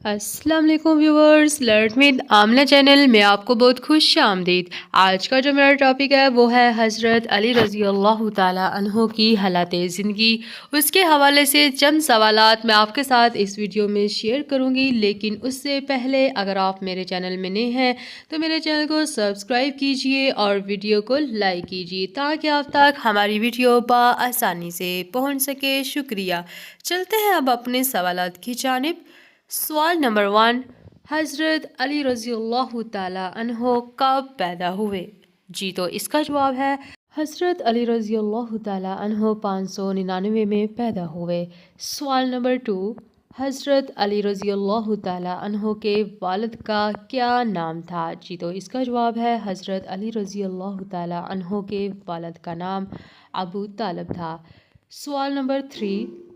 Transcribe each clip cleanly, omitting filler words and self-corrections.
السلام علیکم viewers, learn with Amna channel میں آپ کو بہت خوش آمدید۔ آج کا جو میرا ٹاپک ہے وہ ہے حضرت علی رضی اللہ تعالیٰ عنہ کی حالات زندگی۔ اس کے حوالے سے چند سوالات میں آپ کے ساتھ اس ویڈیو میں شیئر کروں گی، لیکن اس سے پہلے اگر آپ میرے چینل میں نئے ہیں تو میرے چینل کو سبسکرائب کیجئے اور ویڈیو کو لائک کیجئے تاکہ آپ تک ہماری ویڈیو بآسانی سے پہنچ سکے۔ شکریہ۔ چلتے ہیں اب اپنے سوالات کی جانب۔ سوال نمبر 1، حضرت علی رضی اللہ تعالیٰ عنہ کب پیدا ہوئے؟ جی تو اس کا جواب ہے حضرت علی رضی اللہ تعالیٰ عنہ 599 میں پیدا ہوئے۔ سوال نمبر 2، حضرت علی رضی اللہ تعالیٰ عنہ کے والد کا کیا نام تھا؟ جی تو اس کا جواب ہے حضرت علی رضی اللہ تعالیٰ عنہ کے والد کا نام ابو طالب تھا۔ سوال نمبر 3،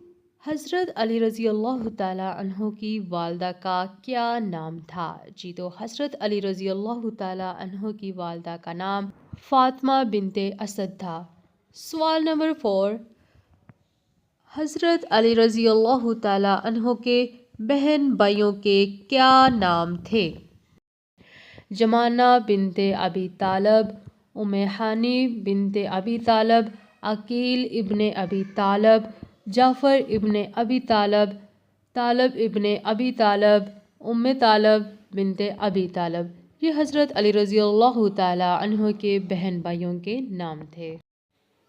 حضرت علی رضی اللہ تعالیٰ عنہ کی والدہ کا کیا نام تھا؟ جی تو حضرت علی رضی اللہ تعالیٰ عنہ کی والدہ کا نام فاطمہ بنت اسد تھا۔ سوال نمبر 4، حضرت علی رضی اللہ تعالیٰ عنہ کے بہن بھائیوں کے کیا نام تھے؟ جمانہ بنت ابی طالب، ام ہانی بنت ابی طالب، عقیل ابن ابی طالب، جعفر ابن ابی طالب، طالب ابن ابی طالب، ام طالب بنت ابی طالب۔ یہ حضرت علی رضی اللہ تعالیٰ عنہ کے بہن بھائیوں کے نام تھے۔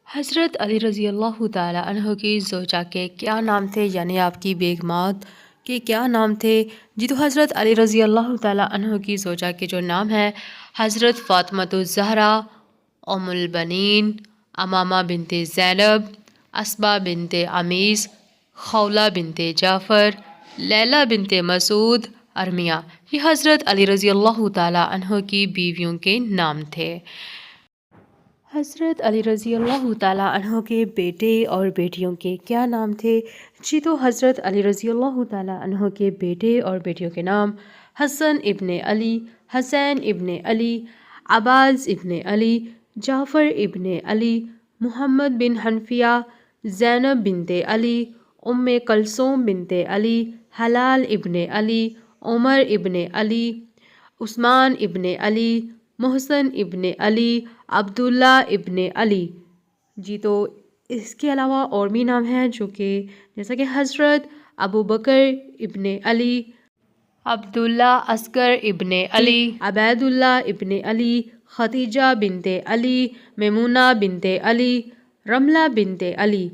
حضرت علی رضی اللہ تعالیٰ عنہ کی زوجہ کے کیا نام تھے، یعنی آپ کی بیگمات کے کیا نام تھے؟ جی تو حضرت علی رضی اللہ تعالیٰ عنہ کی زوجہ کے جو نام ہے حضرت فاطمۃ الزہرا، ام البنین، امامہ بنت زینب، اسبا بنت عمیس، خولہ بنت جعفر، لیلہ بنت مسعود، ارمیہ۔ یہ حضرت علی رضی اللہ تعالیٰ عنہ کی بیویوں کے نام تھے۔ حضرت علی رضی اللہ تعالیٰ عنہ کے بیٹے اور بیٹیوں کے کیا نام تھے؟ جی تو حضرت علی رضی اللہ تعالیٰ عنہ کے بیٹے اور بیٹیوں کے نام حسن ابن علی، حسین ابن علی، عباس ابن علی، جعفر ابن علی، محمد بن حنفیہ، زینب بنت علی، ام کلثوم بنت علی، حلال ابن علی، عمر ابن علی، عثمان ابن علی، محسن ابن علی، عبداللہ ابن علی۔ جی تو اس کے علاوہ اور بھی نام ہیں جو کہ جیسا کہ حضرت ابو بکر ابن علی، عبداللہ اصغر ابن علی، عبید اللہ ابن علی، خدیجہ بنت علی، میمونہ بنت علی، رملہ بنت علی،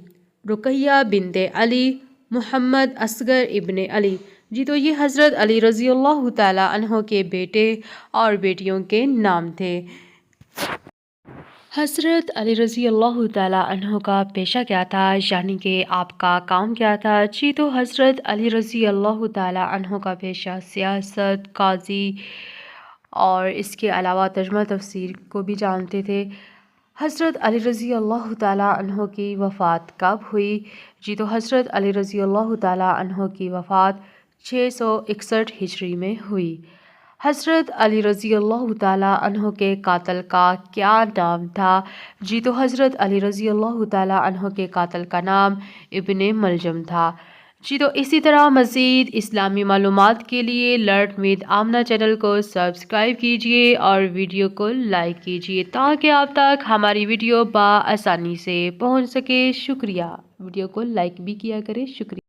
رقیہ بنت علی، محمد اصغر ابن علی۔ جی تو یہ حضرت علی رضی اللہ تعالیٰ عنہ کے بیٹے اور بیٹیوں کے نام تھے۔ حضرت علی رضی اللہ تعالیٰ عنہ کا پیشہ کیا تھا، یعنی کہ آپ کا کام کیا تھا؟ جی تو حضرت علی رضی اللہ تعالیٰ عنہ کا پیشہ سیاست، قاضی اور اس کے علاوہ ترجمہ تفسیر کو بھی جانتے تھے۔ حضرت علی رضی اللہ تعالیٰ عنہ کی وفات کب ہوئی؟ جی تو حضرت علی رضی اللہ تعالیٰ عنہ کی وفات 661 ہجری میں ہوئی۔ حضرت علی رضی اللہ تعالیٰ عنہ کے قاتل کا کیا نام تھا؟ جی تو حضرت علی رضی اللہ تعالیٰ عنہ کے قاتل کا نام ابن ملجم تھا۔ جی تو اسی طرح مزید اسلامی معلومات کے لیے لرن ود آمنہ چینل کو سبسکرائب کیجئے اور ویڈیو کو لائک کیجئے تاکہ آپ تک ہماری ویڈیو بآسانی سے پہنچ سکے۔ شکریہ۔ ویڈیو کو لائک بھی کیا کریں۔ شکریہ۔